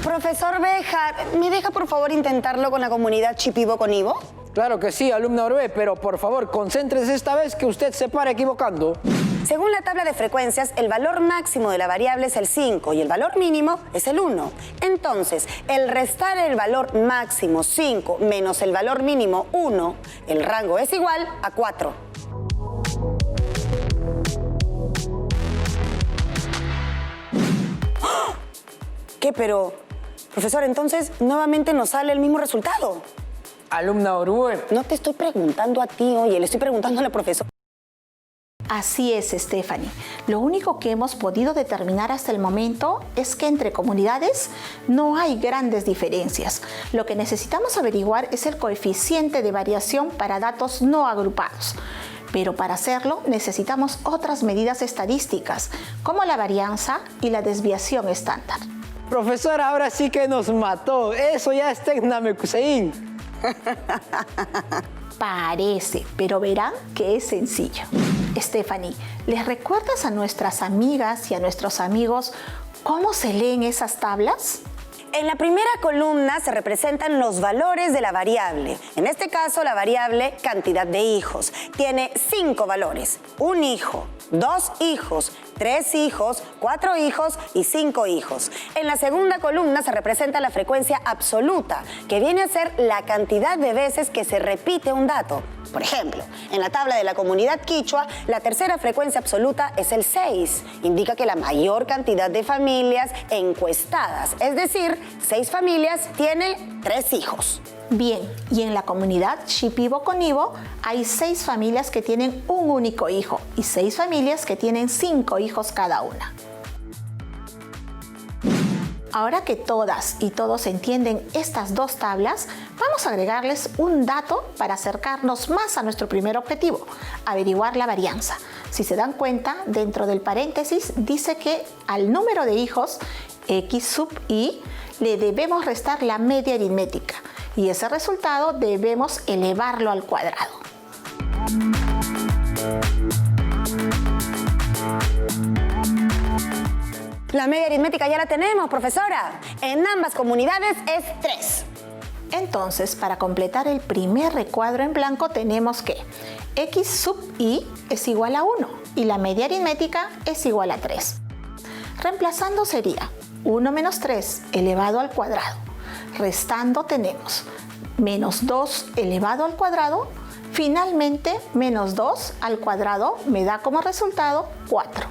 Profesor Béjar, ¿me deja por favor intentarlo con la comunidad Shipibo-Conibo? Claro que sí, alumna Orbe, pero por favor, concéntrese esta vez que usted se para equivocando. Según la tabla de frecuencias, el valor máximo de la variable es el 5 y el valor mínimo es el 1. Entonces, el restar el valor máximo 5 menos el valor mínimo 1, el rango es igual a 4. ¿Qué? Pero, profesor, entonces nuevamente nos sale el mismo resultado. Alumna Orbe. No te estoy preguntando a ti, oye, le estoy preguntando a la profesora. Así es, Stephanie. Lo único que hemos podido determinar hasta el momento es que entre comunidades no hay grandes diferencias. Lo que necesitamos averiguar es el coeficiente de variación para datos no agrupados. Pero para hacerlo necesitamos otras medidas estadísticas, como la varianza y la desviación estándar. Profesora, ahora sí que nos mató. Eso ya es Tecnamecuseín. Parece, pero verán que es sencillo. Stephanie, ¿les recuerdas a nuestras amigas y a nuestros amigos cómo se leen esas tablas? En la primera columna se representan los valores de la variable. En este caso, la variable cantidad de hijos. Tiene 5 valores. 1 hijo, 2 hijos, 3 hijos, 4 hijos y 5 hijos. En la segunda columna se representa la frecuencia absoluta, que viene a ser la cantidad de veces que se repite un dato. Por ejemplo, en la tabla de la comunidad quichua, la tercera frecuencia absoluta es el 6. Indica que la mayor cantidad de familias encuestadas, es decir, 6 familias, tiene 3 hijos. Bien, y en la comunidad Shipibo-Conibo hay 6 familias que tienen un único hijo y 6 familias que tienen 5 hijos cada una. Ahora que todas y todos entienden estas dos tablas, vamos a agregarles un dato para acercarnos más a nuestro primer objetivo, averiguar la varianza. Si se dan cuenta, dentro del paréntesis dice que al número de hijos, x sub i, le debemos restar la media aritmética y ese resultado debemos elevarlo al cuadrado. La media aritmética ya la tenemos, profesora. En ambas comunidades es 3. Entonces, para completar el primer recuadro en blanco tenemos que x sub i es igual a 1 y la media aritmética es igual a 3. Reemplazando sería 1 menos 3 elevado al cuadrado. Restando tenemos menos 2 elevado al cuadrado. Finalmente, menos 2 al cuadrado me da como resultado 4.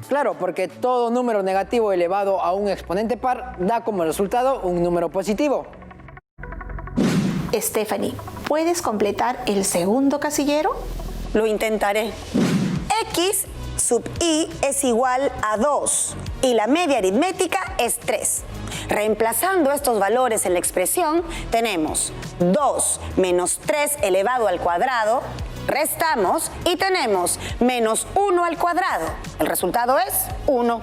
Claro, porque todo número negativo elevado a un exponente par da como resultado un número positivo. Stephanie, ¿puedes completar el segundo casillero? Lo intentaré. X sub i es igual a 2 y la media aritmética es 3. Reemplazando estos valores en la expresión, tenemos 2 menos 3 elevado al cuadrado, restamos y tenemos menos 1 al cuadrado. El resultado es 1.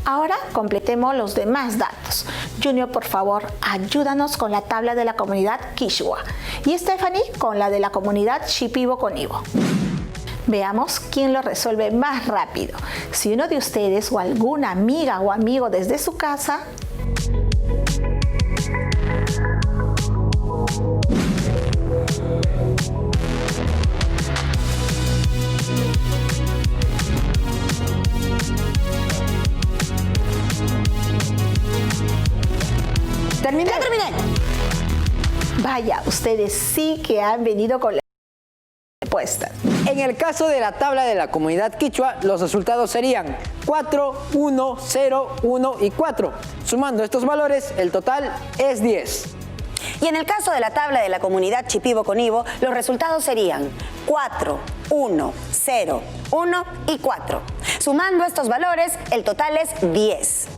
Ahora completemos los demás datos. Junior, por favor, ayúdanos con la tabla de la comunidad Quichua y Stephanie con la de la comunidad Shipibo-Conibo. Veamos quién lo resuelve más rápido. Si uno de ustedes o alguna amiga o amigo desde su casa ¡Terminé! ¡Ya terminé! Vaya, ustedes sí que han venido con la respuesta. En el caso de la tabla de la comunidad quichua, los resultados serían 4, 1, 0, 1 y 4. Sumando estos valores, el total es 10. Y en el caso de la tabla de la comunidad Shipibo-Conibo, los resultados serían 4, 1, 0, 1 y 4. Sumando estos valores, el total es 10.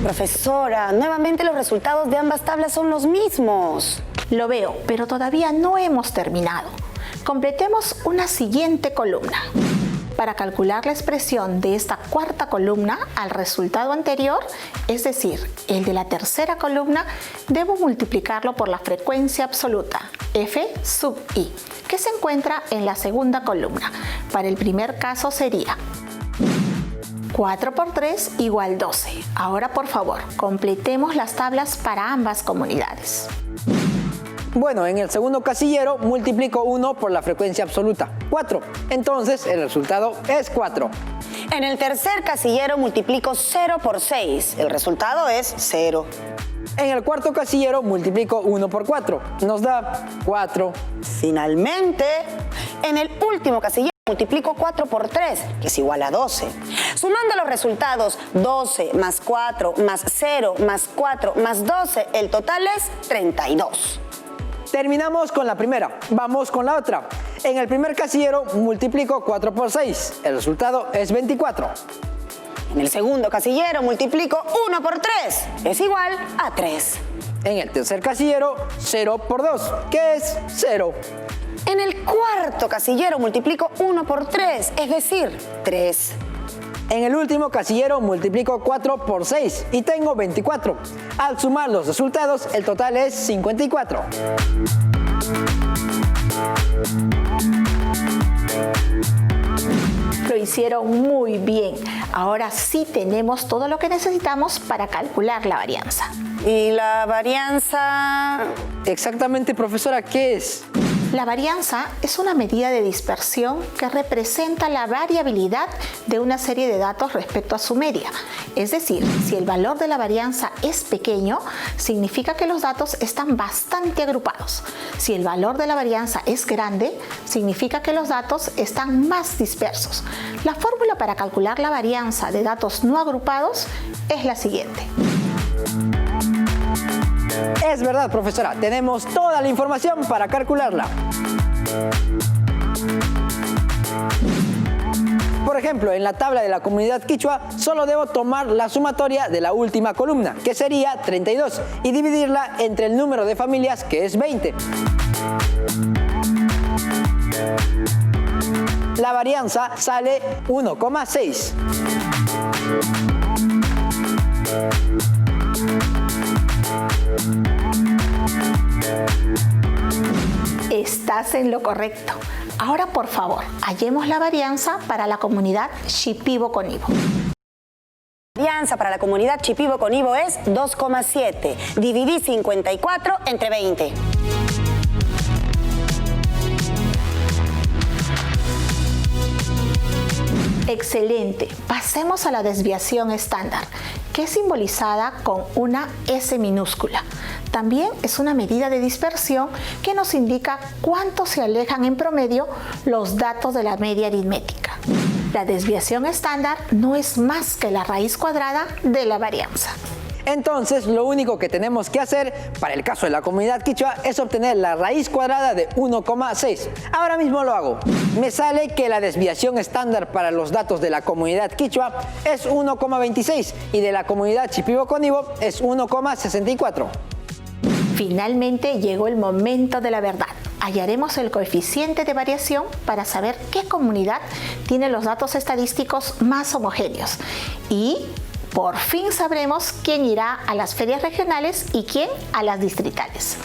Profesora, nuevamente los resultados de ambas tablas son los mismos. Lo veo, pero todavía no hemos terminado. Completemos una siguiente columna. Para calcular la expresión de esta cuarta columna al resultado anterior, es decir, el de la tercera columna, debo multiplicarlo por la frecuencia absoluta, f sub i, que se encuentra en la segunda columna. Para el primer caso sería 4 por 3 igual 12. Ahora, por favor, completemos las tablas para ambas comunidades. Bueno, en el segundo casillero multiplico 1 por la frecuencia absoluta, 4. Entonces el resultado es 4. En el tercer casillero multiplico 0 por 6. El resultado es 0. En el cuarto casillero multiplico 1 por 4. Nos da 4. Finalmente, en el último casillero multiplico 4 por 3, que es igual a 12. Sumando los resultados 12 más 4 más 0 más 4 más 12, el total es 32. Terminamos con la primera. Vamos con la otra. En el primer casillero multiplico 4 por 6. El resultado es 24. En el segundo casillero multiplico 1 por 3, es igual a 3. En el tercer casillero, 0 por 2, que es 0. En el cuarto casillero multiplico 1 por 3, es decir, 3. En el último casillero multiplico 4 por 6 y tengo 24. Al sumar los resultados, el total es 54. Lo hicieron muy bien. Ahora sí tenemos todo lo que necesitamos para calcular la varianza. ¿Y la varianza? Exactamente, profesora, ¿qué es? La varianza es una medida de dispersión que representa la variabilidad de una serie de datos respecto a su media. Es decir, si el valor de la varianza es pequeño, significa que los datos están bastante agrupados. Si el valor de la varianza es grande, significa que los datos están más dispersos. La fórmula para calcular la varianza de datos no agrupados es la siguiente. Es verdad, profesora, tenemos toda la información para calcularla. Por ejemplo, en la tabla de la comunidad quichua solo debo tomar la sumatoria de la última columna, que sería 32, y dividirla entre el número de familias, que es 20. La varianza sale 1,6. Estás en lo correcto. Ahora, por favor, hallemos la varianza para la comunidad Shipibo-Conibo. La varianza para la comunidad Shipibo-Conibo es 2,7. Dividí 54 entre 20. Excelente. Pasemos a la desviación estándar. que es simbolizada con una S minúscula. También es una medida de dispersión que nos indica cuánto se alejan en promedio los datos de la media aritmética. La desviación estándar no es más que la raíz cuadrada de la varianza. Entonces, lo único que tenemos que hacer para el caso de la comunidad quichua es obtener la raíz cuadrada de 1,6. Ahora mismo lo hago. Me sale que la desviación estándar para los datos de la comunidad quichua es 1,26 y de la comunidad shipibo-conibo es 1,64. Finalmente llegó el momento de la verdad. Hallaremos el coeficiente de variación para saber qué comunidad tiene los datos estadísticos más homogéneos. Y por fin sabremos quién irá a las ferias regionales y quién a las distritales.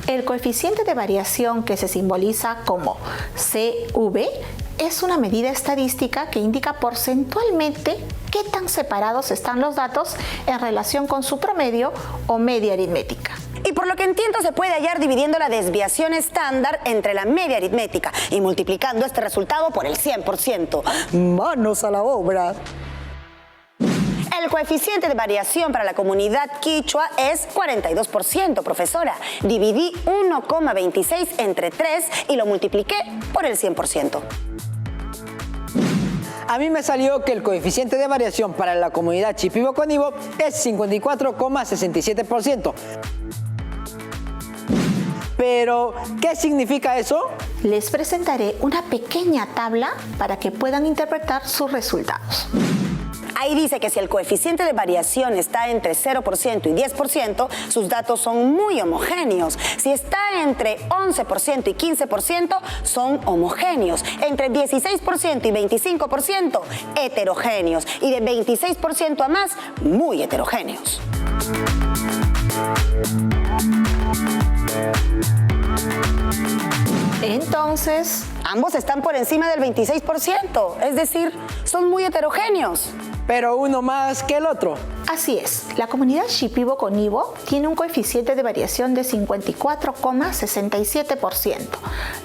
El coeficiente de variación, que se simboliza como CV, es una medida estadística que indica porcentualmente qué tan separados están los datos en relación con su promedio o media aritmética. Y por lo que entiendo se puede hallar dividiendo la desviación estándar entre la media aritmética y multiplicando este resultado por el 100%. ¡Manos a la obra! El coeficiente de variación para la comunidad quichua es 42%, profesora. Dividí 1,26 entre 3 y lo multipliqué por el 100%. A mí me salió que el coeficiente de variación para la comunidad shipibo-conibo es 54,67%. Pero, ¿qué significa eso? Les presentaré una pequeña tabla para que puedan interpretar sus resultados. Ahí dice que si el coeficiente de variación está entre 0% y 10%, sus datos son muy homogéneos. Si está entre 11% y 15%, son homogéneos. Entre 16% y 25%, heterogéneos. Y de 26% a más, muy heterogéneos. Entonces, ambos están por encima del 26%, es decir, son muy heterogéneos. Pero uno más que el otro. Así es, la comunidad shipibo-conibo tiene un coeficiente de variación de 54,67%,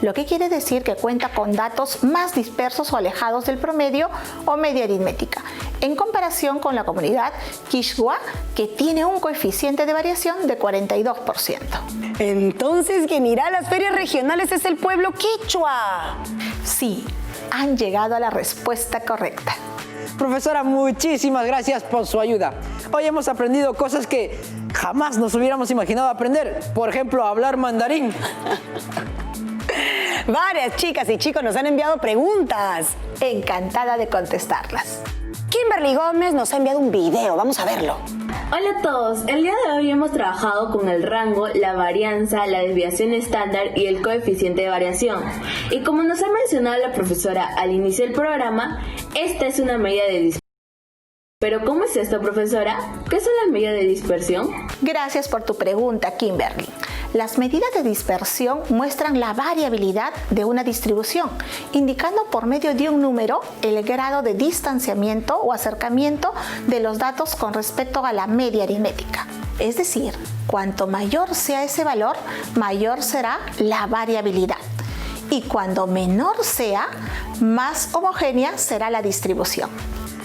lo que quiere decir que cuenta con datos más dispersos o alejados del promedio o media aritmética, en comparación con la comunidad quichua, que tiene un coeficiente de variación de 42%. Entonces, quien irá a las ferias regionales es el pueblo quichua. Sí, han llegado a la respuesta correcta. Profesora, muchísimas gracias por su ayuda. Hoy hemos aprendido cosas que jamás nos hubiéramos imaginado aprender. Por ejemplo, hablar mandarín. Varias chicas y chicos nos han enviado preguntas. Encantada de contestarlas. Kimberly Gómez nos ha enviado un video, vamos a verlo. Hola a todos, el día de hoy hemos trabajado con el rango, la varianza, la desviación estándar y el coeficiente de variación. Y como nos ha mencionado la profesora al inicio del programa, esta es una medida de dispersión. ¿Pero cómo es esto, profesora? ¿Qué son las medidas de dispersión? Gracias por tu pregunta, Kimberly. Las medidas de dispersión muestran la variabilidad de una distribución, indicando por medio de un número el grado de distanciamiento o acercamiento de los datos con respecto a la media aritmética. Es decir, cuanto mayor sea ese valor, mayor será la variabilidad. Y cuando menor sea, más homogénea será la distribución.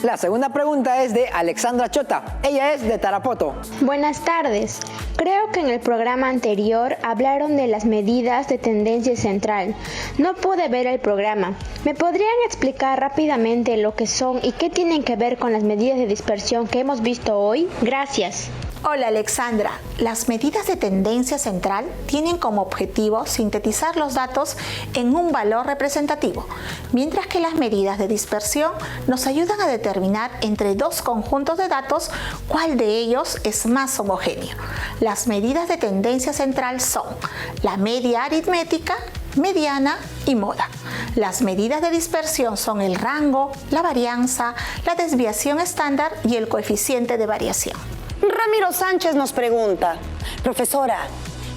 La segunda pregunta es de Alexandra Chota. Ella es de Tarapoto. Buenas tardes. Creo que en el programa anterior hablaron de las medidas de tendencia central. No pude ver el programa. ¿Me podrían explicar rápidamente lo que son y qué tienen que ver con las medidas de dispersión que hemos visto hoy? Gracias. Hola Alexandra, las medidas de tendencia central tienen como objetivo sintetizar los datos en un valor representativo, mientras que las medidas de dispersión nos ayudan a determinar entre dos conjuntos de datos cuál de ellos es más homogéneo. Las medidas de tendencia central son la media aritmética, mediana y moda. Las medidas de dispersión son el rango, la varianza, la desviación estándar y el coeficiente de variación. Ramiro Sánchez nos pregunta, profesora,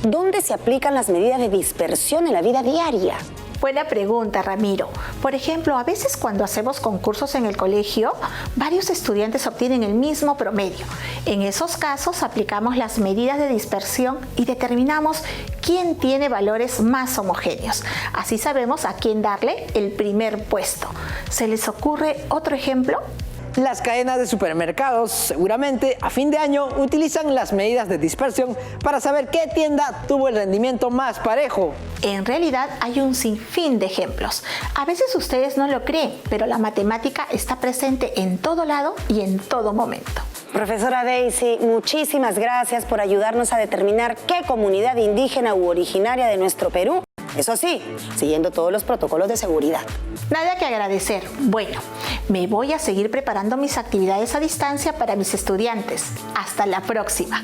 ¿dónde se aplican las medidas de dispersión en la vida diaria? Buena pregunta, Ramiro. Por ejemplo, a veces cuando hacemos concursos en el colegio, varios estudiantes obtienen el mismo promedio. En esos casos aplicamos las medidas de dispersión y determinamos quién tiene valores más homogéneos. Así sabemos a quién darle el primer puesto. ¿Se les ocurre otro ejemplo? Las cadenas de supermercados seguramente a fin de año utilizan las medidas de dispersión para saber qué tienda tuvo el rendimiento más parejo. En realidad hay un sinfín de ejemplos. A veces ustedes no lo creen, pero la matemática está presente en todo lado y en todo momento. Profesora Daisy, muchísimas gracias por ayudarnos a determinar qué comunidad indígena u originaria de nuestro Perú. Eso sí, siguiendo todos los protocolos de seguridad. Nada que agradecer. Bueno, me voy a seguir preparando mis actividades a distancia para mis estudiantes. Hasta la próxima.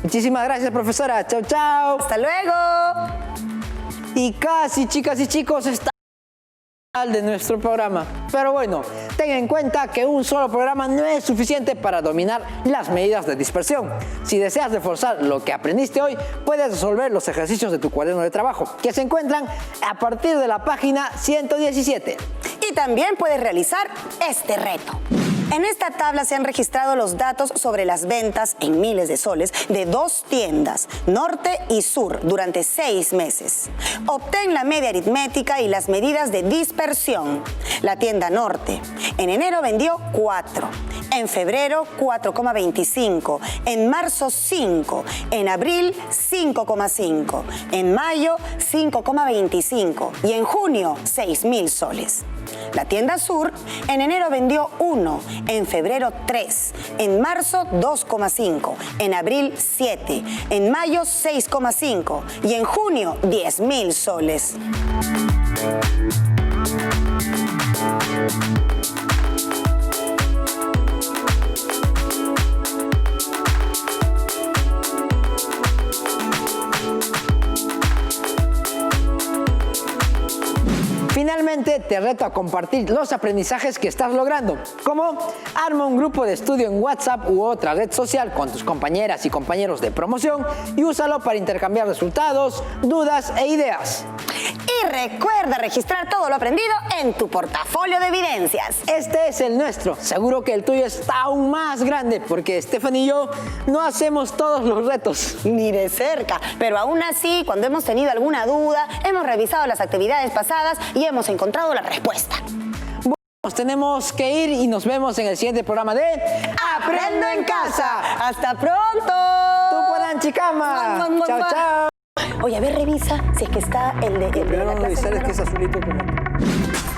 Muchísimas gracias, profesora. Chao, chao. ¡Hasta luego! Y casi, chicas y chicos, está de nuestro programa. Pero bueno, ten en cuenta que un solo programa no es suficiente para dominar las medidas de dispersión. Si deseas reforzar lo que aprendiste hoy, puedes resolver los ejercicios de tu cuaderno de trabajo, que se encuentran a partir de la página 117. Y también puedes realizar este reto. En esta tabla se han registrado los datos sobre las ventas en miles de soles de 2 tiendas, Norte y Sur, durante 6 meses. Obtén la media aritmética y las medidas de dispersión. La tienda Norte en enero vendió 4, en febrero 4,25, en marzo 5, en abril 5,5, en mayo 5,25 y en junio 6.000 soles. La tienda Sur en enero vendió 1, en febrero 3, en marzo 2,5, en abril 7, en mayo 6,5 y en junio 10.000 soles. Finalmente, te reto a compartir los aprendizajes que estás logrando, como arma un grupo de estudio en WhatsApp u otra red social con tus compañeras y compañeros de promoción y úsalo para intercambiar resultados, dudas e ideas. Y recuerda registrar todo lo aprendido en tu portafolio de evidencias. Este es el nuestro. Seguro que el tuyo está aún más grande porque Stephanie y yo no hacemos todos los retos. Ni de cerca, pero aún así, cuando hemos tenido alguna duda, hemos revisado las actividades pasadas y hemos encontrado la respuesta. Nos tenemos que ir y nos vemos en el siguiente programa de ¡Aprendo en casa! ¡Hasta pronto! Tupualan Chicama. Chao, chao. Oye, a ver, revisa si es que está el de... Lo primero revisar es que es azulito como...